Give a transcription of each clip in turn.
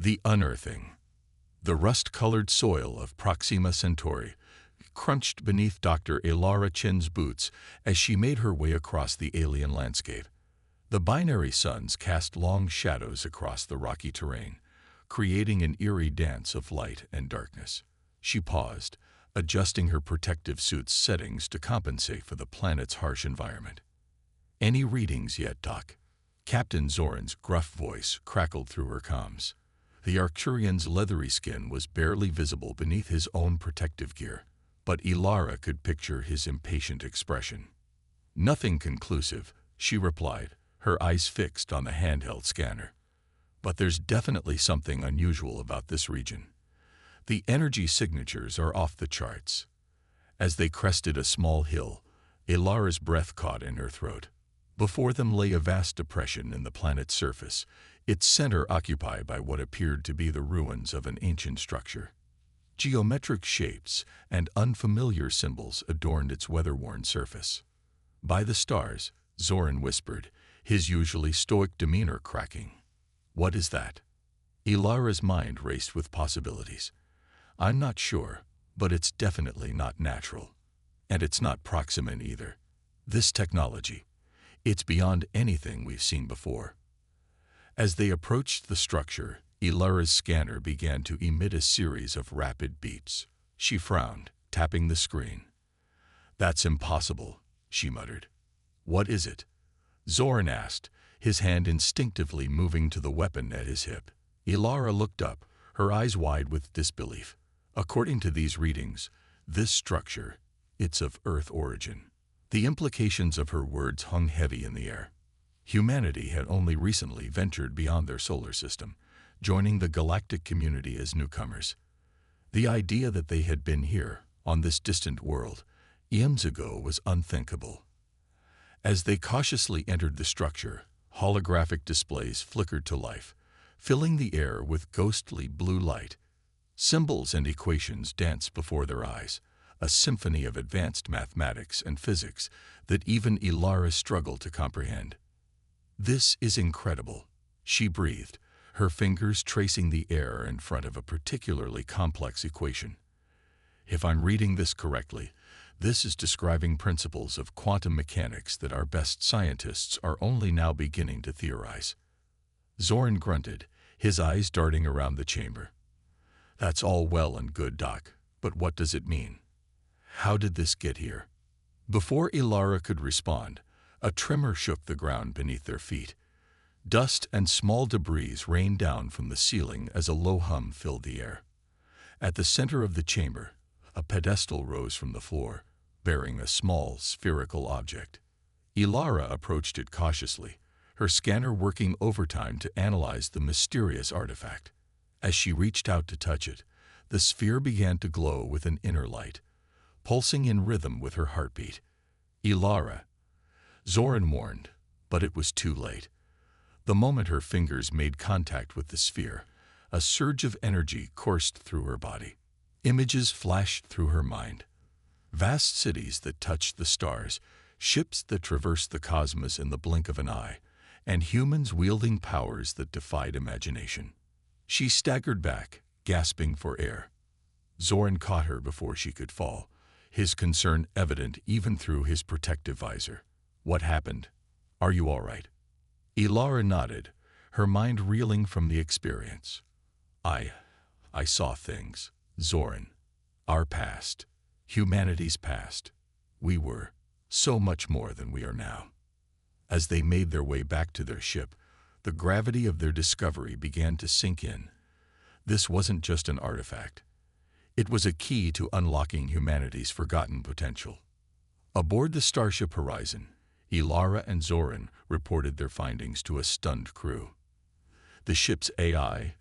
The unearthing. The rust-colored soil of Proxima Centauri crunched beneath Dr. Elara Chin's boots as she made her way across the alien landscape. The binary suns cast long shadows across the rocky terrain, creating an eerie dance of light and darkness. She paused, adjusting her protective suit's settings to compensate for the planet's harsh environment. "Any readings yet, Doc?" Captain Zoran's gruff voice crackled through her comms. The Arcturian's leathery skin was barely visible beneath his own protective gear, but Elara could picture his impatient expression. "Nothing conclusive," she replied, her eyes fixed on the handheld scanner. "But there's definitely something unusual about this region. The energy signatures are off the charts." As they crested a small hill, Elara's breath caught in her throat. Before them lay a vast depression in the planet's surface, its center occupied by what appeared to be the ruins of an ancient structure. Geometric shapes and unfamiliar symbols adorned its weather-worn surface. "By the stars," Zoran whispered, his usually stoic demeanor cracking. "What is that?" Elara's mind raced with possibilities. "I'm not sure, but it's definitely not natural. And it's not Proximan either. This technology, it's beyond anything we've seen before." As they approached the structure, Elara's scanner began to emit a series of rapid beeps. She frowned, tapping the screen. "That's impossible," she muttered. "What is it?" Zoran asked, his hand instinctively moving to the weapon at his hip. Elara looked up, her eyes wide with disbelief. "According to these readings, this structure, it's of Earth origin." The implications of her words hung heavy in the air. Humanity had only recently ventured beyond their solar system, joining the galactic community as newcomers. The idea that they had been here, on this distant world, eons ago was unthinkable. As they cautiously entered the structure, holographic displays flickered to life, filling the air with ghostly blue light. Symbols and equations danced before their eyes, a symphony of advanced mathematics and physics that even Elara struggled to comprehend. "This is incredible," she breathed, her fingers tracing the air in front of a particularly complex equation. "If I'm reading this correctly, this is describing principles of quantum mechanics that our best scientists are only now beginning to theorize." Zoran grunted, his eyes darting around the chamber. "That's all well and good, Doc, but what does it mean? How did this get here?" Before Elara could respond, a tremor shook the ground beneath their feet. Dust and small debris rained down from the ceiling as a low hum filled the air. At the center of the chamber, a pedestal rose from the floor, bearing a small, spherical object. Elara approached it cautiously, her scanner working overtime to analyze the mysterious artifact. As she reached out to touch it, the sphere began to glow with an inner light, pulsing in rhythm with her heartbeat. "Elara," Zoran warned, but it was too late. The moment her fingers made contact with the sphere, a surge of energy coursed through her body. Images flashed through her mind. Vast cities that touched the stars, ships that traversed the cosmos in the blink of an eye, and humans wielding powers that defied imagination. She staggered back, gasping for air. Zoran caught her before she could fall, his concern evident even through his protective visor. "What happened? Are you all right?" Elara nodded, her mind reeling from the experience. I saw things, Zoran. Our past. Humanity's past. We were so much more than we are now." As they made their way back to their ship, the gravity of their discovery began to sink in. This wasn't just an artifact. It was a key to unlocking humanity's forgotten potential. Aboard the Starship Horizon, Elara and Zoran reported their findings to a stunned crew. The ship's AI,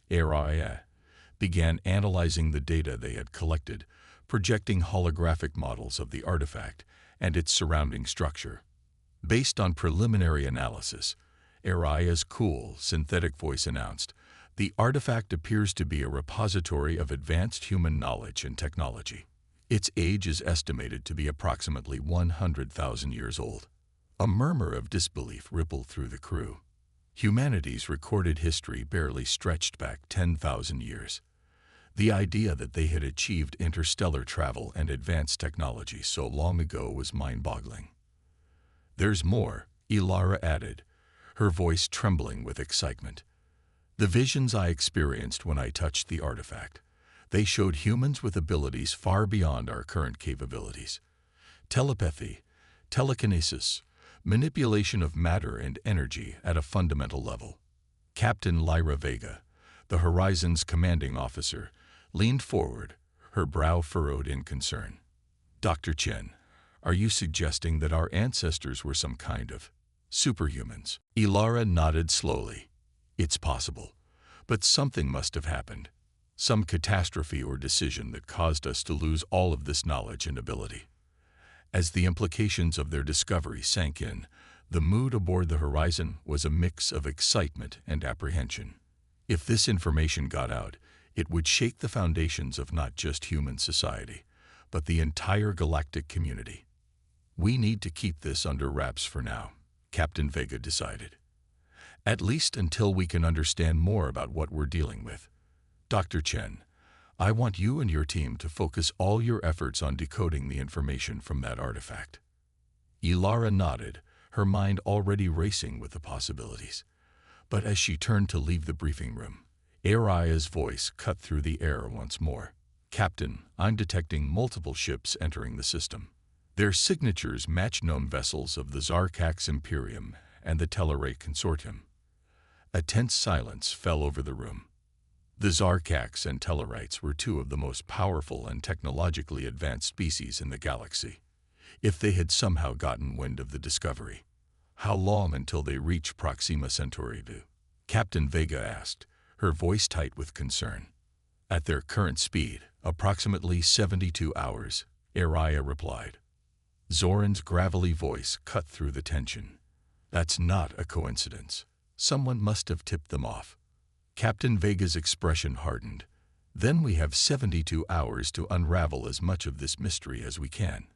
began analyzing the data they had collected, projecting holographic models of the artifact and its surrounding structure. Based on preliminary analysis, Araya's cool, synthetic voice announced, "The artifact appears to be a repository of advanced human knowledge and technology. Its age is estimated to be approximately 100,000 years old." A murmur of disbelief rippled through the crew. Humanity's recorded history barely stretched back 10,000 years. The idea that they had achieved interstellar travel and advanced technology so long ago was mind-boggling. "There's more," Ilara added, her voice trembling with excitement. "The visions I experienced when I touched the artifact, they showed humans with abilities far beyond our current capabilities. Telepathy, telekinesis, manipulation of matter and energy at a fundamental level." Captain Lyra Vega, the Horizon's commanding officer, leaned forward, her brow furrowed in concern. "Dr. Chen, are you suggesting that our ancestors were some kind of superhumans?" Ilara nodded slowly. "It's possible, but something must have happened. Some catastrophe or decision that caused us to lose all of this knowledge and ability." As the implications of their discovery sank in, the mood aboard the Horizon was a mix of excitement and apprehension. If this information got out, it would shake the foundations of not just human society, but the entire galactic community. "We need to keep this under wraps for now," Captain Vega decided. "At least until we can understand more about what we're dealing with. Dr. Chen, I want you and your team to focus all your efforts on decoding the information from that artifact." Ilara nodded, her mind already racing with the possibilities. But as she turned to leave the briefing room, Aria's voice cut through the air once more. "Captain, I'm detecting multiple ships entering the system. Their signatures match known vessels of the Zarkax Imperium and the Tellarite Consortium." A tense silence fell over the room. The Zarkax and Tellarites were two of the most powerful and technologically advanced species in the galaxy. If they had somehow gotten wind of the discovery, how long until they reached Proxima Centauri II? Captain Vega asked, her voice tight with concern. "At their current speed, approximately 72 hours, Aria replied. Zoran's gravelly voice cut through the tension. "That's not a coincidence. Someone must have tipped them off." Captain Vega's expression hardened. "Then we have 72 hours to unravel as much of this mystery as we can.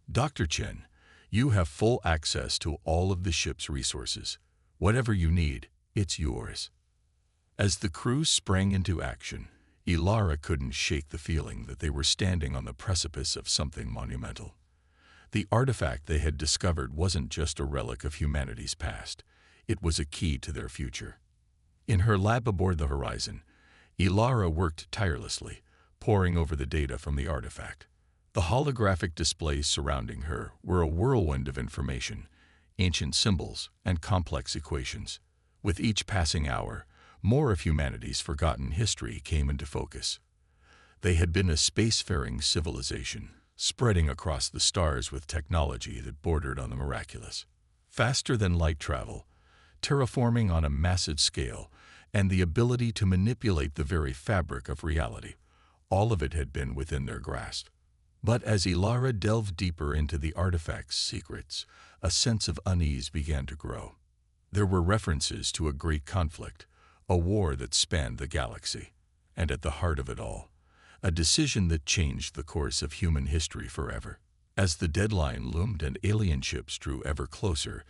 Dr. Chen, you have full access to all of the ship's resources. Whatever you need, it's yours." As the crew sprang into action, Ilara couldn't shake the feeling that they were standing on the precipice of something monumental. The artifact they had discovered wasn't just a relic of humanity's past. It was a key to their future. In her lab aboard the Horizon, Ilara worked tirelessly, poring over the data from the artifact. The holographic displays surrounding her were a whirlwind of information, ancient symbols, and complex equations. With each passing hour, more of humanity's forgotten history came into focus. They had been a spacefaring civilization, spreading across the stars with technology that bordered on the miraculous. Faster than light travel, terraforming on a massive scale, and the ability to manipulate the very fabric of reality. All of it had been within their grasp. But as Ilara delved deeper into the artifact's secrets, a sense of unease began to grow. There were references to a great conflict, a war that spanned the galaxy, and at the heart of it all, a decision that changed the course of human history forever. As the deadline loomed and alien ships drew ever closer,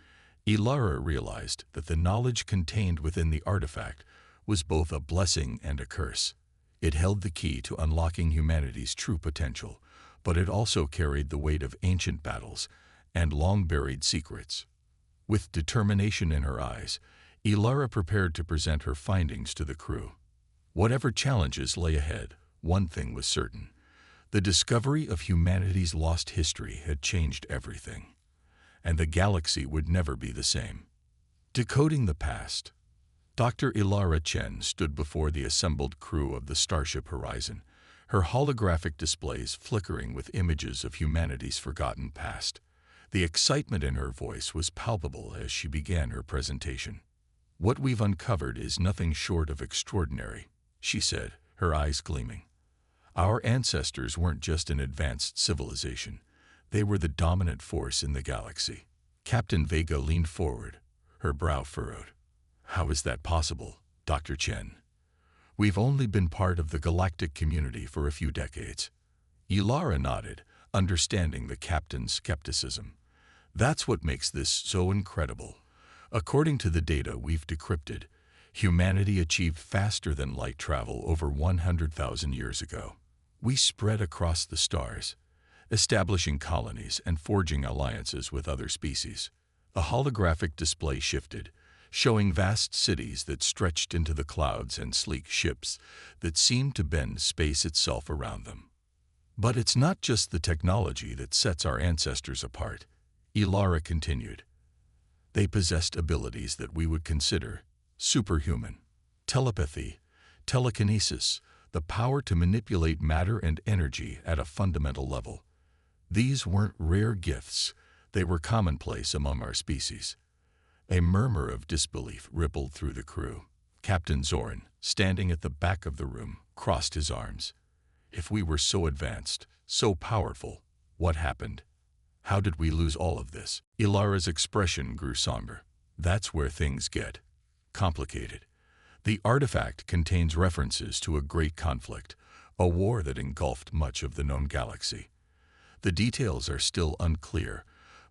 Ilara realized that the knowledge contained within the artifact was both a blessing and a curse. It held the key to unlocking humanity's true potential, but it also carried the weight of ancient battles and long-buried secrets. With determination in her eyes, Ilara prepared to present her findings to the crew. Whatever challenges lay ahead, one thing was certain. The discovery of humanity's lost history had changed everything, and the galaxy would never be the same. Decoding the past. Dr. Ilara Chen stood before the assembled crew of the Starship Horizon, her holographic displays flickering with images of humanity's forgotten past. The excitement in her voice was palpable as she began her presentation. "What we've uncovered is nothing short of extraordinary," she said, her eyes gleaming. "Our ancestors weren't just an advanced civilization. They were the dominant force in the galaxy." Captain Vega leaned forward, her brow furrowed. "How is that possible, Dr. Chen? We've only been part of the galactic community for a few decades." Ilara nodded, understanding the captain's skepticism. "That's what makes this so incredible. According to the data we've decrypted, humanity achieved faster than light travel over 100,000 years ago. We spread across the stars, establishing colonies and forging alliances with other species. A holographic display shifted, showing vast cities that stretched into the clouds and sleek ships that seemed to bend space itself around them. But it's not just the technology that sets our ancestors apart, Ilara continued. They possessed abilities that we would consider superhuman. Telepathy, telekinesis, the power to manipulate matter and energy at a fundamental level. These weren't rare gifts, they were commonplace among our species. A murmur of disbelief rippled through the crew. Captain Zoran, standing at the back of the room, crossed his arms. If we were so advanced, so powerful, what happened? How did we lose all of this? Ilara's expression grew somber. That's where things get complicated. The artifact contains references to a great conflict, a war that engulfed much of the known galaxy. The details are still unclear,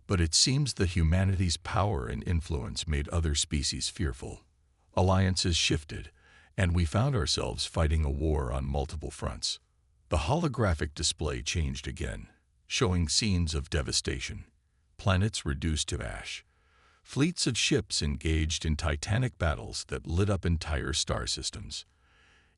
but it seems that humanity's power and influence made other species fearful. Alliances shifted, and we found ourselves fighting a war on multiple fronts. The holographic display changed again, showing scenes of devastation. Planets reduced to ash. Fleets of ships engaged in titanic battles that lit up entire star systems.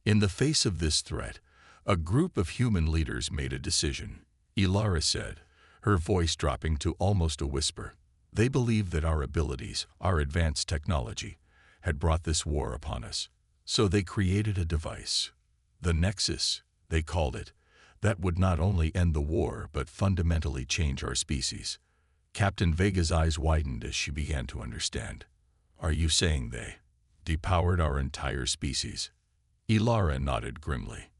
In the face of this threat, a group of human leaders made a decision. Ilara said, her voice dropping to almost a whisper. They believed that our abilities, our advanced technology, had brought this war upon us. So they created a device. The Nexus, they called it, that would not only end the war but fundamentally change our species. Captain Vega's eyes widened as she began to understand. Are you saying they depowered our entire species? Ilara nodded grimly.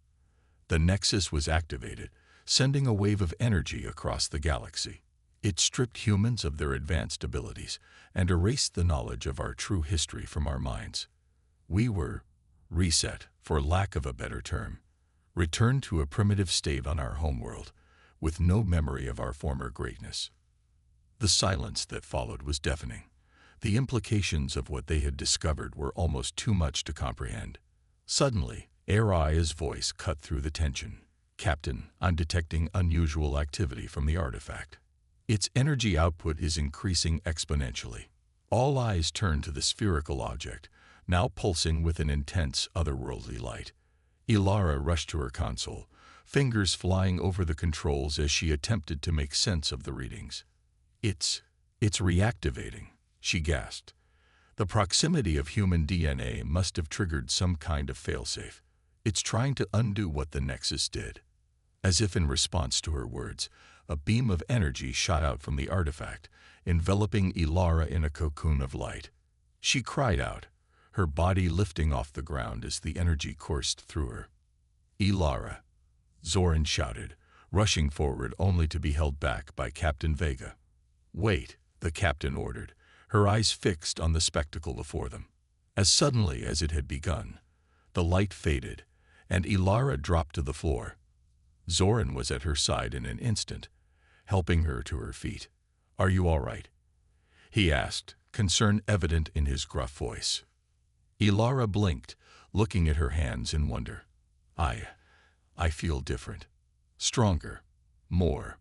The Nexus was activated, sending a wave of energy across the galaxy. It stripped humans of their advanced abilities and erased the knowledge of our true history from our minds. We were reset, for lack of a better term, returned to a primitive state on our homeworld, with no memory of our former greatness. The silence that followed was deafening. The implications of what they had discovered were almost too much to comprehend. Suddenly, Araya's voice cut through the tension. Captain, I'm detecting unusual activity from the artifact. Its energy output is increasing exponentially. All eyes turned to the spherical object, now pulsing with an intense, otherworldly light. Ilara rushed to her console, fingers flying over the controls as she attempted to make sense of the readings. It's reactivating, she gasped. The proximity of human DNA must have triggered some kind of failsafe. It's trying to undo what the Nexus did. As if in response to her words, a beam of energy shot out from the artifact, enveloping Ilara in a cocoon of light. She cried out, her body lifting off the ground as the energy coursed through her. Ilara, Zoran shouted, rushing forward only to be held back by Captain Vega. Wait, the captain ordered, her eyes fixed on the spectacle before them. As suddenly as it had begun, the light faded, and Ilara dropped to the floor. Zoran was at her side in an instant, helping her to her feet. Are you all right? He asked, concern evident in his gruff voice. Ilara blinked, looking at her hands in wonder. I feel different. Stronger. More.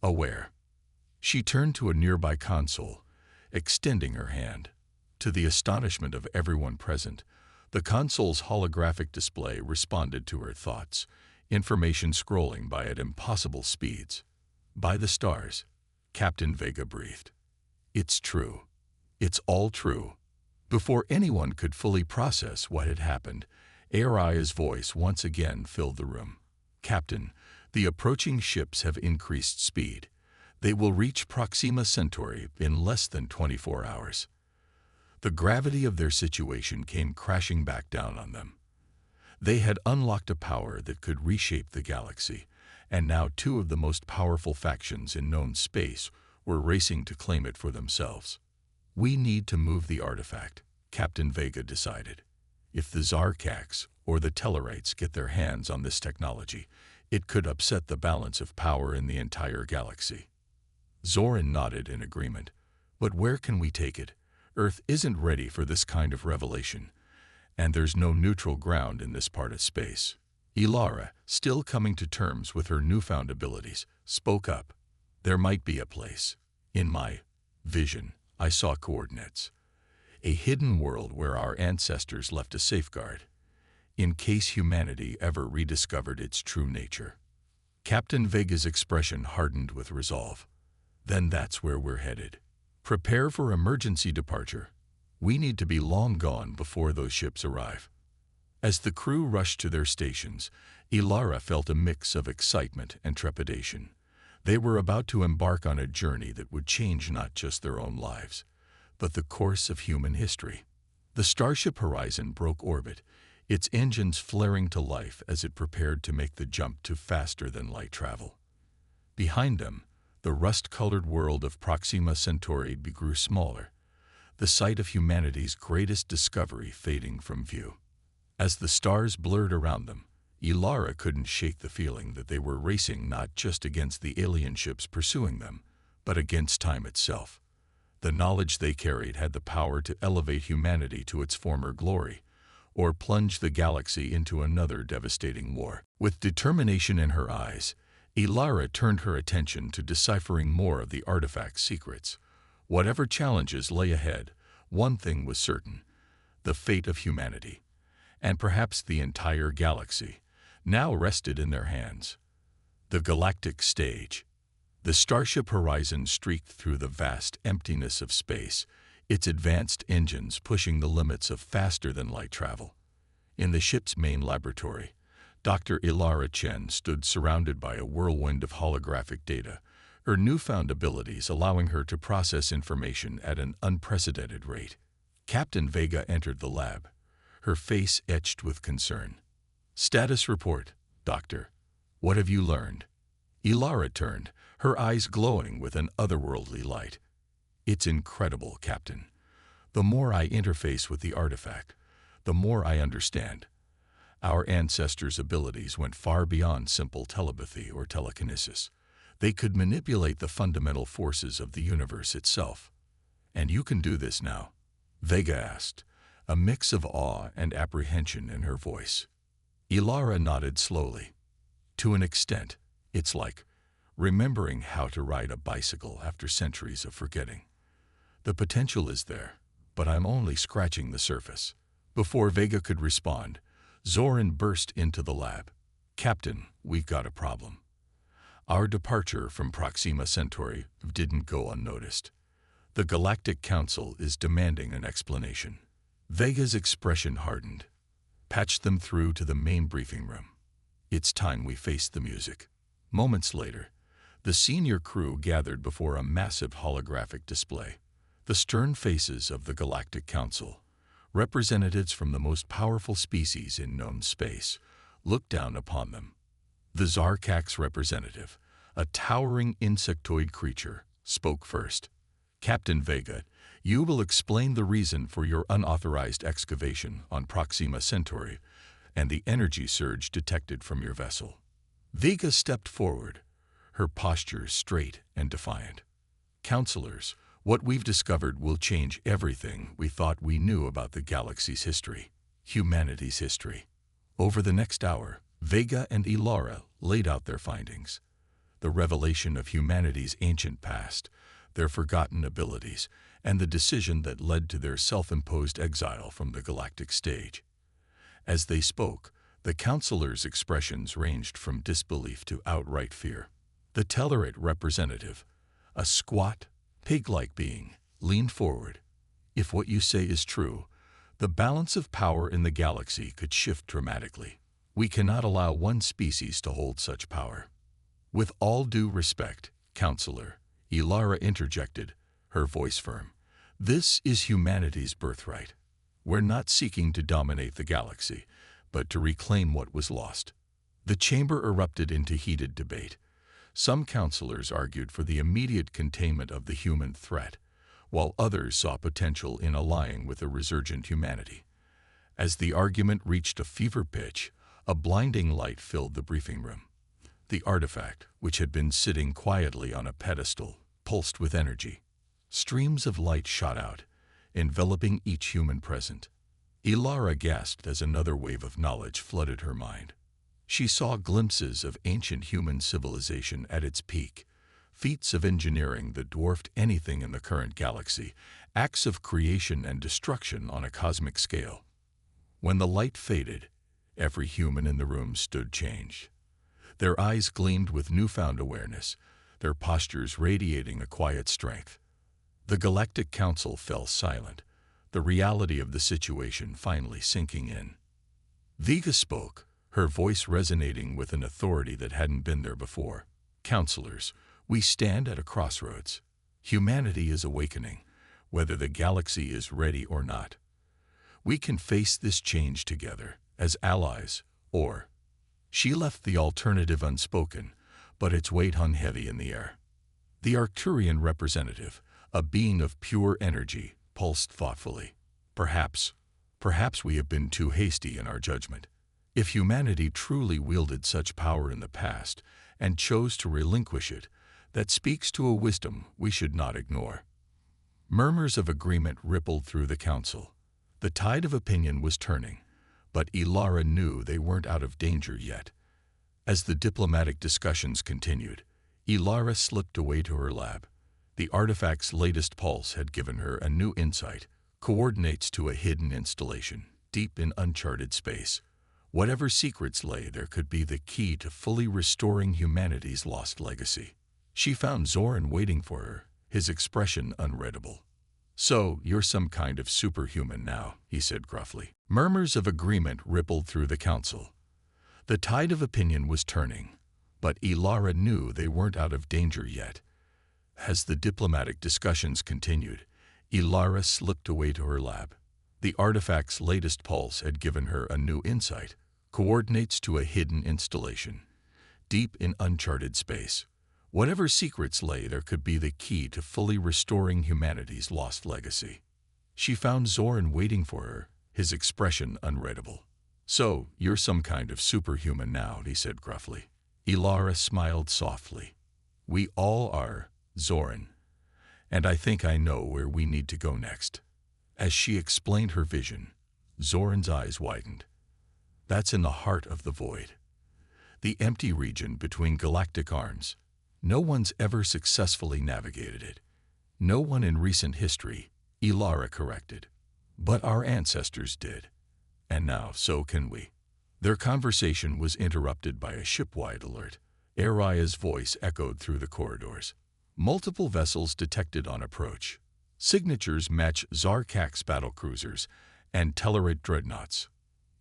Aware. She turned to a nearby console, extending her hand. To the astonishment of everyone present, the console's holographic display responded to her thoughts, information scrolling by at impossible speeds. By the stars, Captain Vega breathed. It's true. It's all true. Before anyone could fully process what had happened, Araya's voice once again filled the room. Captain, the approaching ships have increased speed. They will reach Proxima Centauri in less than 24 hours. The gravity of their situation came crashing back down on them. They had unlocked a power that could reshape the galaxy, and now two of the most powerful factions in known space were racing to claim it for themselves. We need to move the artifact, Captain Vega decided. If the Zarkax or the Tellarites get their hands on this technology, it could upset the balance of power in the entire galaxy. Zoran nodded in agreement. But where can we take it? Earth isn't ready for this kind of revelation, and there's no neutral ground in this part of space. Ilara, still coming to terms with her newfound abilities, spoke up. There might be a place. In my vision, I saw coordinates. A hidden world where our ancestors left a safeguard, in case humanity ever rediscovered its true nature. Captain Vega's expression hardened with resolve. Then that's where we're headed. Prepare for emergency departure. We need to be long gone before those ships arrive. As the crew rushed to their stations, Ilara felt a mix of excitement and trepidation. They were about to embark on a journey that would change not just their own lives, but the course of human history. The Starship Horizon broke orbit, its engines flaring to life as it prepared to make the jump to faster-than-light travel. Behind them, the rust-colored world of Proxima Centauri grew smaller, the site of humanity's greatest discovery fading from view. As the stars blurred around them, Ilara couldn't shake the feeling that they were racing not just against the alien ships pursuing them, but against time itself. The knowledge they carried had the power to elevate humanity to its former glory, or plunge the galaxy into another devastating war. With determination in her eyes, Ilara turned her attention to deciphering more of the artifact's secrets. Whatever challenges lay ahead, one thing was certain: the fate of humanity, and perhaps the entire galaxy, now rested in their hands. The galactic stage. The Starship Horizon streaked through the vast emptiness of space, its advanced engines pushing the limits of faster-than-light travel. In the ship's main laboratory, Dr. Ilara Chen stood surrounded by a whirlwind of holographic data, her newfound abilities allowing her to process information at an unprecedented rate. Captain Vega entered the lab, her face etched with concern. "Status report, Doctor. What have you learned?" Ilara turned, her eyes glowing with an otherworldly light. "It's incredible, Captain. The more I interface with the artifact, the more I understand. Our ancestors' abilities went far beyond simple telepathy or telekinesis. They could manipulate the fundamental forces of the universe itself. And you can do this now?" Vega asked, a mix of awe and apprehension in her voice. Ilara nodded slowly. "To an extent, it's like remembering how to ride a bicycle after centuries of forgetting. The potential is there, but I'm only scratching the surface." Before Vega could respond, Zoran burst into the lab. "Captain, we've got a problem. Our departure from Proxima Centauri didn't go unnoticed. The Galactic Council is demanding an explanation." Vega's expression hardened. "Patch them through to the main briefing room. It's time we faced the music." Moments later, the senior crew gathered before a massive holographic display. The stern faces of the Galactic Council, representatives from the most powerful species in known space, looked down upon them. The Zarkak's representative, a towering insectoid creature, spoke first. "Captain Vega, you will explain the reason for your unauthorized excavation on Proxima Centauri and the energy surge detected from your vessel." Vega stepped forward, her posture straight and defiant. "Counselors, what we've discovered will change everything we thought we knew about the galaxy's history, humanity's history." Over the next hour, Vega and Ilara laid out their findings. The revelation of humanity's ancient past, their forgotten abilities, and the decision that led to their self-imposed exile from the galactic stage. As they spoke, the counselors' expressions ranged from disbelief to outright fear. The Tellarite representative, a squat, pig-like being, leaned forward. "If what you say is true, the balance of power in the galaxy could shift dramatically. We cannot allow one species to hold such power." "With all due respect, Counselor," Ilara interjected, her voice firm, "this is humanity's birthright. We're not seeking to dominate the galaxy, but to reclaim what was lost." The chamber erupted into heated debate. Some counselors argued for the immediate containment of the human threat, while others saw potential in allying with a resurgent humanity. As the argument reached a fever pitch, a blinding light filled the briefing room. The artifact, which had been sitting quietly on a pedestal, pulsed with energy. Streams of light shot out, enveloping each human present. Ilara gasped as another wave of knowledge flooded her mind. She saw glimpses of ancient human civilization at its peak, feats of engineering that dwarfed anything in the current galaxy, acts of creation and destruction on a cosmic scale. When the light faded, every human in the room stood changed. Their eyes gleamed with newfound awareness, their postures radiating a quiet strength. The Galactic Council fell silent, the reality of the situation finally sinking in. Vega spoke, her voice resonating with an authority that hadn't been there before. Counselors, we stand at a crossroads. Humanity is awakening, whether the galaxy is ready or not. We can face this change together, as allies, or... She left the alternative unspoken, but its weight hung heavy in the air. The Arcturian representative, a being of pure energy, pulsed thoughtfully. Perhaps we have been too hasty in our judgment. If humanity truly wielded such power in the past and chose to relinquish it, that speaks to a wisdom we should not ignore. Murmurs of agreement rippled through the council. The tide of opinion was turning, but Ilara knew they weren't out of danger yet. As the diplomatic discussions continued, Ilara slipped away to her lab. The artifact's latest pulse had given her a new insight, coordinates to a hidden installation, deep in uncharted space. Whatever secrets lay there could be the key to fully restoring humanity's lost legacy. She found Zoran waiting for her, his expression unreadable. "So, you're some kind of superhuman now," he said gruffly. Murmurs of agreement rippled through the council. The tide of opinion was turning, but Ilara knew they weren't out of danger yet. As the diplomatic discussions continued, Ilara slipped away to her lab. The artifact's latest pulse had given her a new insight, coordinates to a hidden installation, deep in uncharted space. Whatever secrets lay there could be the key to fully restoring humanity's lost legacy. She found Zoran waiting for her, his expression unreadable. "So, you're some kind of superhuman now," he said gruffly. Ilara smiled softly. "We all are, Zoran. And I think I know where we need to go next." As she explained her vision, Zoran's eyes widened. "That's in the heart of the void. The empty region between galactic arms. No one's ever successfully navigated it. No one in recent history," Ilara corrected. "But our ancestors did. And now so can we." Their conversation was interrupted by a shipwide alert. Aria's voice echoed through the corridors. Multiple vessels detected on approach. Signatures match Zarkak's battlecruisers and Tellarite dreadnoughts.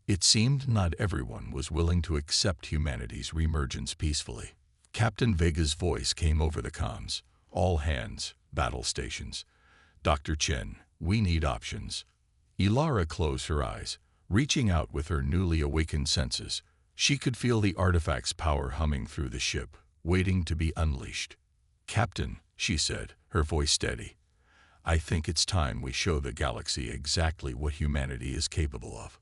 It seemed not everyone was willing to accept humanity's reemergence peacefully. Captain Vega's voice came over the comms. "All hands, battle stations. Dr. Chen, we need options." Ilara closed her eyes, reaching out with her newly awakened senses. She could feel the artifact's power humming through the ship, waiting to be unleashed. "Captain," she said, her voice steady, "I think it's time we show the galaxy exactly what humanity is capable of."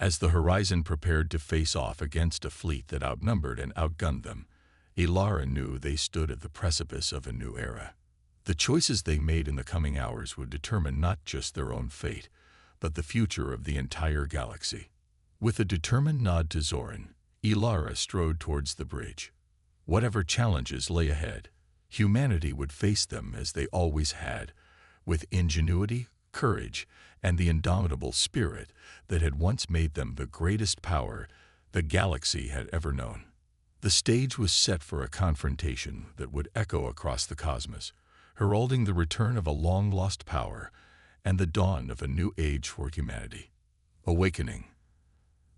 As the horizon prepared to face off against a fleet that outnumbered and outgunned them, Ilara knew they stood at the precipice of a new era. The choices they made in the coming hours would determine not just their own fate, but the future of the entire galaxy. With a determined nod to Zoran, Ilara strode towards the bridge. Whatever challenges lay ahead, humanity would face them as they always had, with ingenuity, courage, and the indomitable spirit that had once made them the greatest power the galaxy had ever known. The stage was set for a confrontation that would echo across the cosmos, heralding the return of a long-lost power and the dawn of a new age for humanity. Awakening.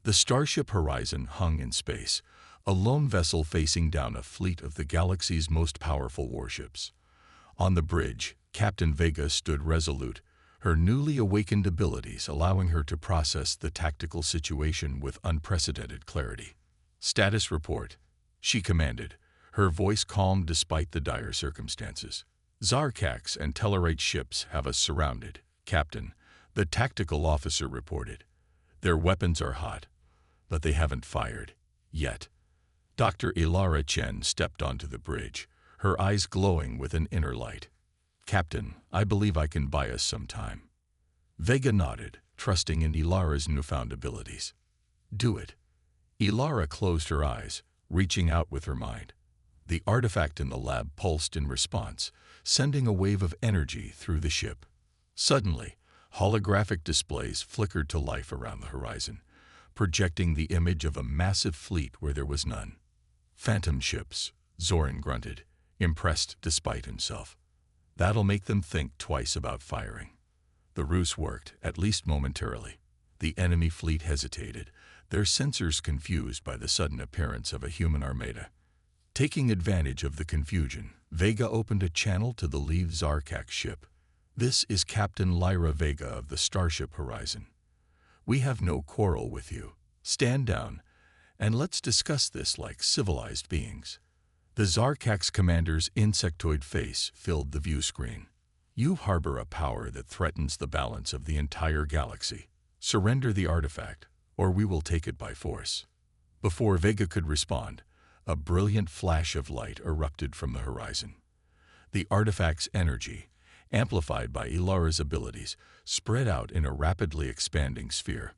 The starship Horizon hung in space, a lone vessel facing down a fleet of the galaxy's most powerful warships. On the bridge, Captain Vega stood resolute, her newly awakened abilities allowing her to process the tactical situation with unprecedented clarity. "Status report," she commanded, her voice calm despite the dire circumstances. "Zarkak's and Tellarite ships have us surrounded, Captain," the tactical officer reported. "Their weapons are hot, but they haven't fired. Yet." Dr. Ilara Chen stepped onto the bridge, her eyes glowing with an inner light. "Captain, I believe I can buy us some time." Vega nodded, trusting in Ilara's newfound abilities. Do it. Ilara closed her eyes, reaching out with her mind. The artifact in the lab pulsed in response, sending a wave of energy through the ship. Suddenly, holographic displays flickered to life around the horizon, projecting the image of a massive fleet where there was none. Phantom ships, Zoran grunted, impressed despite himself. That'll make them think twice about firing. The ruse worked, at least momentarily. The enemy fleet hesitated, their sensors confused by the sudden appearance of a human armada. Taking advantage of the confusion, Vega opened a channel to the lead Zarkak ship. This is Captain Lyra Vega of the Starship Horizon. We have no quarrel with you. Stand down, and let's discuss this like civilized beings. The Zarkak's commander's insectoid face filled the view screen. You harbor a power that threatens the balance of the entire galaxy. Surrender the artifact, or we will take it by force. Before Vega could respond, a brilliant flash of light erupted from the horizon. The artifact's energy, amplified by Ilara's abilities, spread out in a rapidly expanding sphere.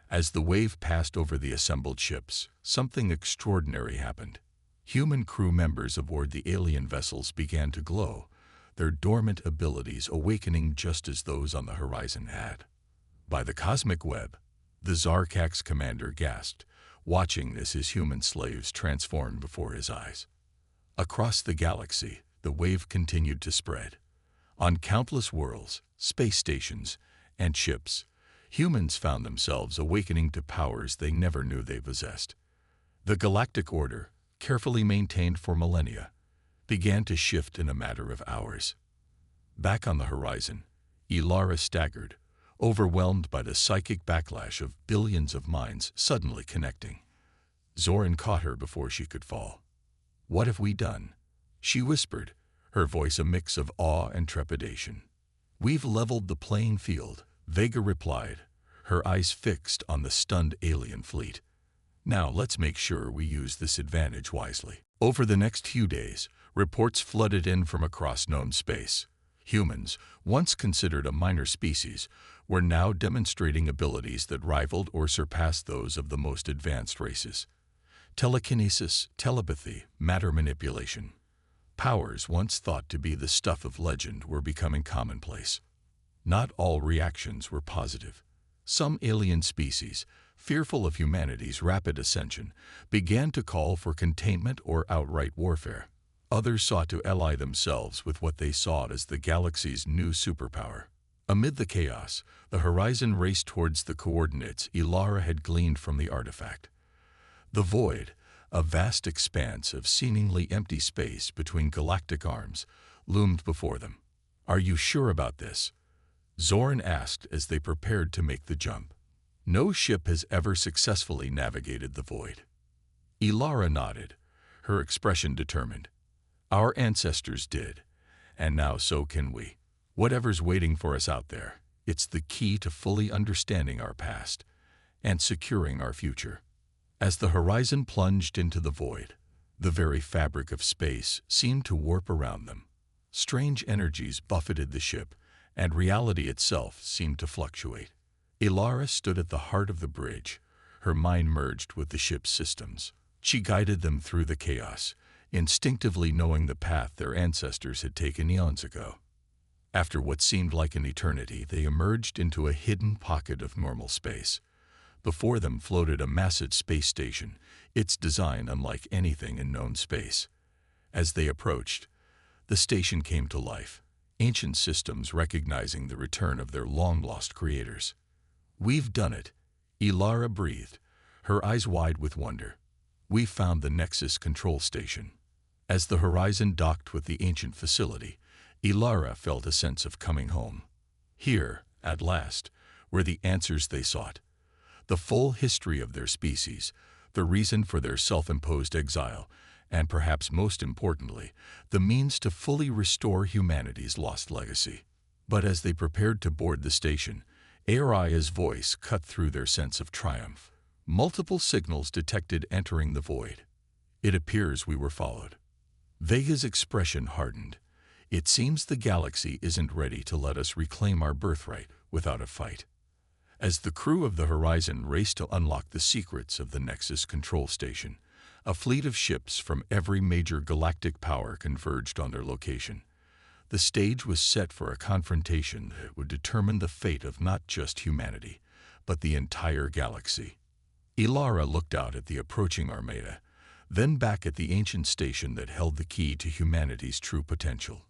As the wave passed over the assembled ships, something extraordinary happened. Human crew members aboard the alien vessels began to glow, their dormant abilities awakening just as those on the horizon had. By the cosmic web, the Zarkak's commander gasped, watching as his human slaves transformed before his eyes. Across the galaxy, the wave continued to spread. On countless worlds, space stations, and ships, humans found themselves awakening to powers they never knew they possessed. The galactic order, carefully maintained for millennia, began to shift in a matter of hours. Back on the horizon, Ilara staggered, overwhelmed by the psychic backlash of billions of minds suddenly connecting. Zoran caught her before she could fall. "What have we done?" she whispered, her voice a mix of awe and trepidation. "We've leveled the playing field," Vega replied, her eyes fixed on the stunned alien fleet. "Now let's make sure we use this advantage wisely." Over the next few days, reports flooded in from across known space. Humans, once considered a minor species, were now demonstrating abilities that rivaled or surpassed those of the most advanced races. Telekinesis, telepathy, matter manipulation. Powers once thought to be the stuff of legend were becoming commonplace. Not all reactions were positive. Some alien species, fearful of humanity's rapid ascension, began to call for containment or outright warfare. Others sought to ally themselves with what they saw as the galaxy's new superpower. Amid the chaos, the horizon raced towards the coordinates Ilara had gleaned from the artifact. The void, a vast expanse of seemingly empty space between galactic arms, loomed before them. "Are you sure about this?" Zoran asked as they prepared to make the jump. "No ship has ever successfully navigated the void." Ilara nodded, her expression determined. "Our ancestors did, and now so can we. Whatever's waiting for us out there, it's the key to fully understanding our past and securing our future." As the horizon plunged into the void, the very fabric of space seemed to warp around them. Strange energies buffeted the ship, and reality itself seemed to fluctuate. Ilara stood at the heart of the bridge, her mind merged with the ship's systems. She guided them through the chaos, instinctively knowing the path their ancestors had taken eons ago. After what seemed like an eternity, they emerged into a hidden pocket of normal space. Before them floated a massive space station, its design unlike anything in known space. As they approached, the station came to life, ancient systems recognizing the return of their long-lost creators. "We've done it," Ilara breathed, her eyes wide with wonder. "We found the Nexus control station." As the horizon docked with the ancient facility, Ilara felt a sense of coming home. Here, at last, were the answers they sought. The full history of their species, the reason for their self-imposed exile, and perhaps most importantly, the means to fully restore humanity's lost legacy. But as they prepared to board the station, Aria's voice cut through their sense of triumph. "Multiple signals detected entering the void. It appears we were followed." Vega's expression hardened. "It seems the galaxy isn't ready to let us reclaim our birthright without a fight. As the crew of the Horizon raced to unlock the secrets of the Nexus control station, a fleet of ships from every major galactic power converged on their location. The stage was set for a confrontation that would determine the fate of not just humanity, but the entire galaxy. Ilara looked out at the approaching armada, then back at the ancient station that held the key to humanity's true potential.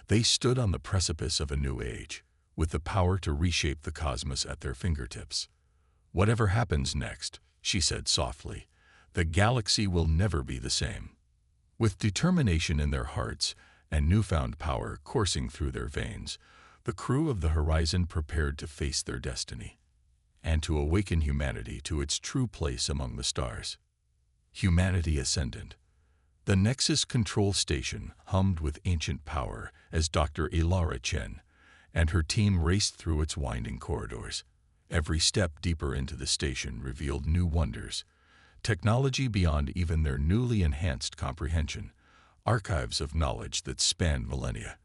They stood on the precipice of a new age, with the power to reshape the cosmos at their fingertips. "Whatever happens next," she said softly, "the galaxy will never be the same." With determination in their hearts and newfound power coursing through their veins, the crew of the Horizon prepared to face their destiny and to awaken humanity to its true place among the stars. Humanity Ascendant. The Nexus control station hummed with ancient power as Dr. Ilara Chen and her team raced through its winding corridors. Every step deeper into the station revealed new wonders, technology beyond even their newly enhanced comprehension, archives of knowledge that spanned millennia,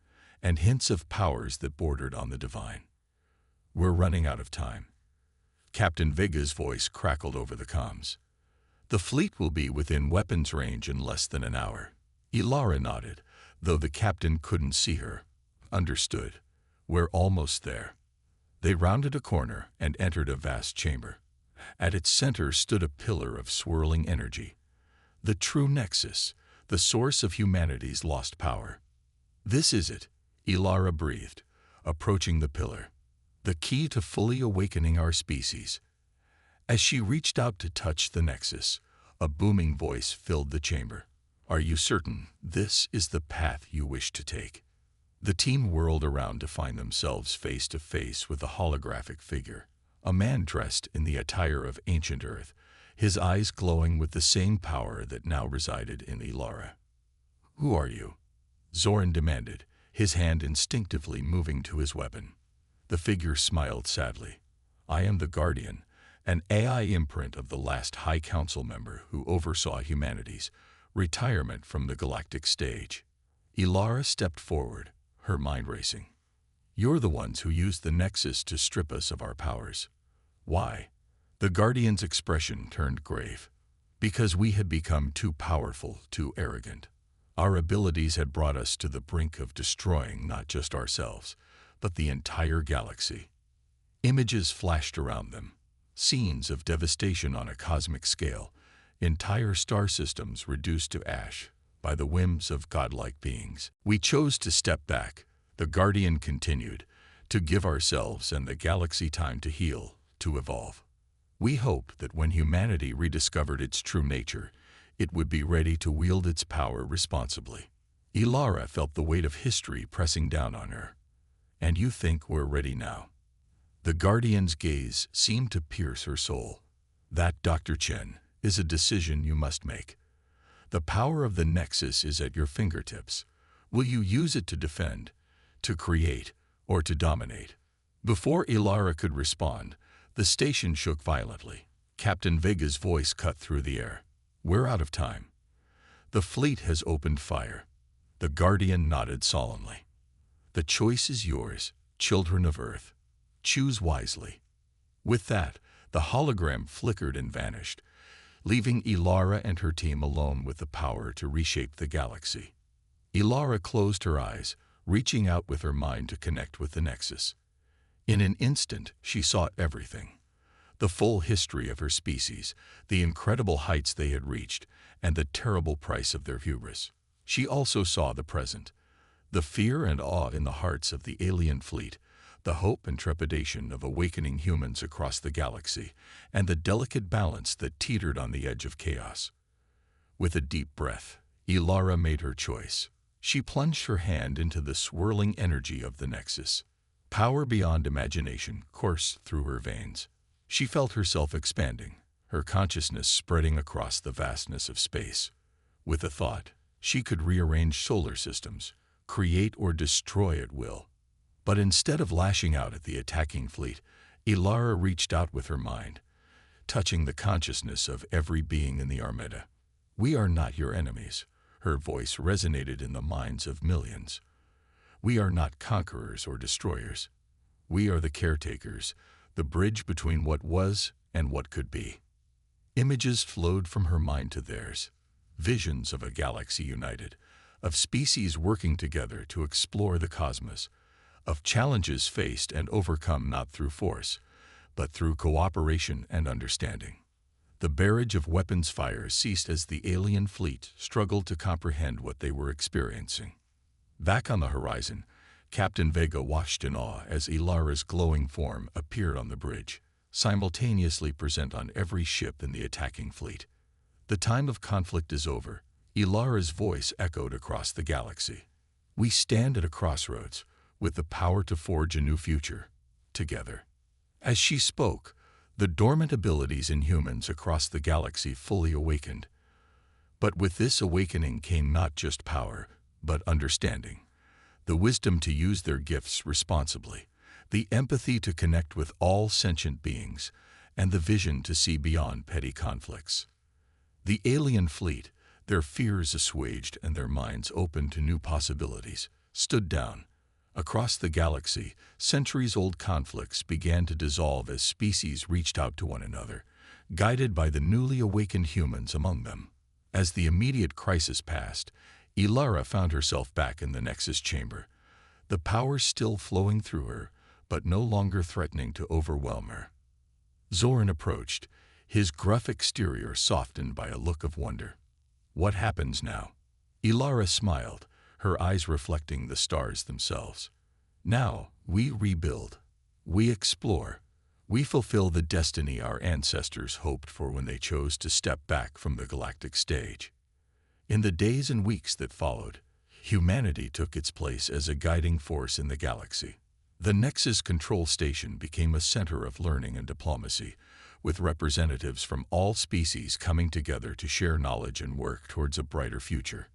and hints of powers that bordered on the divine. "We're running out of time." Captain Vega's voice crackled over the comms. "The fleet will be within weapons range in less than an hour." Ilara nodded, though the captain couldn't see her. "Understood. We're almost there." They rounded a corner and entered a vast chamber. At its center stood a pillar of swirling energy. The true Nexus, the source of humanity's lost power. "This is it," Ilara breathed, approaching the pillar. "The key to fully awakening our species." As she reached out to touch the Nexus, a booming voice filled the chamber. "Are you certain this is the path you wish to take?" The team whirled around to find themselves face to face with a holographic figure, a man dressed in the attire of ancient Earth, his eyes glowing with the same power that now resided in Ilara. "Who are you?" Zoran demanded, his hand instinctively moving to his weapon. The figure smiled sadly. "I am the Guardian, an AI imprint of the last High Council member who oversaw humanity's retirement from the galactic stage." Ilara stepped forward, her mind racing. "You're the ones who used the Nexus to strip us of our powers." "Why?" The Guardian's expression turned grave. "Because we had become too powerful, too arrogant. Our abilities had brought us to the brink of destroying not just ourselves, but the entire galaxy." Images flashed around them, scenes of devastation on a cosmic scale, entire star systems reduced to ash by the whims of godlike beings. "We chose to step back," the Guardian continued, "to give ourselves and the galaxy time to heal, to evolve. We hoped that when humanity rediscovered its true nature, it would be ready to wield its power responsibly." Ilara felt the weight of history pressing down on her. "And you think we're ready now?" The Guardian's gaze seemed to pierce her soul. "That, Dr. Chen, is a decision you must make. The power of the Nexus is at your fingertips. Will you use it to defend, to create, or to dominate?" Before Ilara could respond, the station shook violently. Captain Vega's voice cut through the air. "We're out of time. The fleet has opened fire." The Guardian nodded solemnly. "The choice is yours, children of Earth. Choose wisely." With that, the hologram flickered and vanished, leaving Ilara and her team alone with the power to reshape the galaxy. Ilara closed her eyes, reaching out with her mind to connect with the Nexus. In an instant, she saw everything. The full history of her species, the incredible heights they had reached, and the terrible price of their hubris. She also saw the present, the fear and awe in the hearts of the alien fleet, the hope and trepidation of awakening humans across the galaxy, and the delicate balance that teetered on the edge of chaos. With a deep breath, Ilara made her choice. She plunged her hand into the swirling energy of the Nexus. Power beyond imagination coursed through her veins. She felt herself expanding, her consciousness spreading across the vastness of space. With a thought, she could rearrange solar systems, create or destroy at will. But instead of lashing out at the attacking fleet, Ilara reached out with her mind, touching the consciousness of every being in the Armada. "We are not your enemies," her voice resonated in the minds of millions. "We are not conquerors or destroyers. We are the caretakers, the bridge between what was and what could be. Images flowed from her mind to theirs, visions of a galaxy united, of species working together to explore the cosmos, of challenges faced and overcome not through force, but through cooperation and understanding. The barrage of weapons fire ceased as the alien fleet struggled to comprehend what they were experiencing. Back on the horizon, Captain Vega watched in awe as Ilara's glowing form appeared on the bridge, simultaneously present on every ship in the attacking fleet. The time of conflict is over, Ilara's voice echoed across the galaxy. We stand at a crossroads, with the power to forge a new future, together. As she spoke, the dormant abilities in humans across the galaxy fully awakened. But with this awakening came not just power, but understanding. The wisdom to use their gifts responsibly, the empathy to connect with all sentient beings, and the vision to see beyond petty conflicts. The alien fleet, their fears assuaged and their minds open to new possibilities, stood down. Across the galaxy, centuries-old conflicts began to dissolve as species reached out to one another, guided by the newly awakened humans among them. As the immediate crisis passed, Ilara found herself back in the Nexus chamber, the power still flowing through her, but no longer threatening to overwhelm her. Zoran approached, his gruff exterior softened by a look of wonder. What happens now? Ilara smiled, her eyes reflecting the stars themselves. Now, we rebuild. We explore. We fulfill the destiny our ancestors hoped for when they chose to step back from the galactic stage. In the days and weeks that followed, humanity took its place as a guiding force in the galaxy. The Nexus Control Station became a center of learning and diplomacy, with representatives from all species coming together to share knowledge and work towards a brighter future.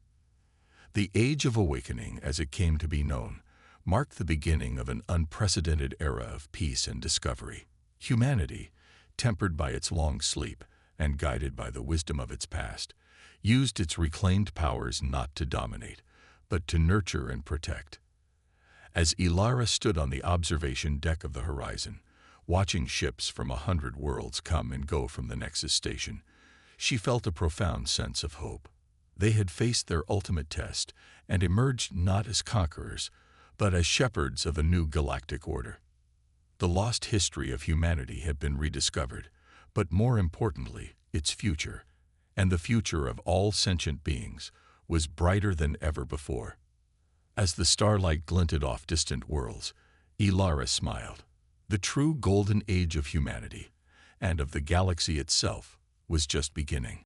The Age of Awakening, as it came to be known, marked the beginning of an unprecedented era of peace and discovery. Humanity, tempered by its long sleep and guided by the wisdom of its past, used its reclaimed powers not to dominate, but to nurture and protect. As Ilara stood on the observation deck of the horizon, watching ships from 100 worlds come and go from the Nexus station, she felt a profound sense of hope. They had faced their ultimate test and emerged not as conquerors, but as shepherds of a new galactic order. The lost history of humanity had been rediscovered, but more importantly, its future, and the future of all sentient beings, was brighter than ever before. As the starlight glinted off distant worlds, Ilara smiled. The true golden age of humanity, and of the galaxy itself, was just beginning.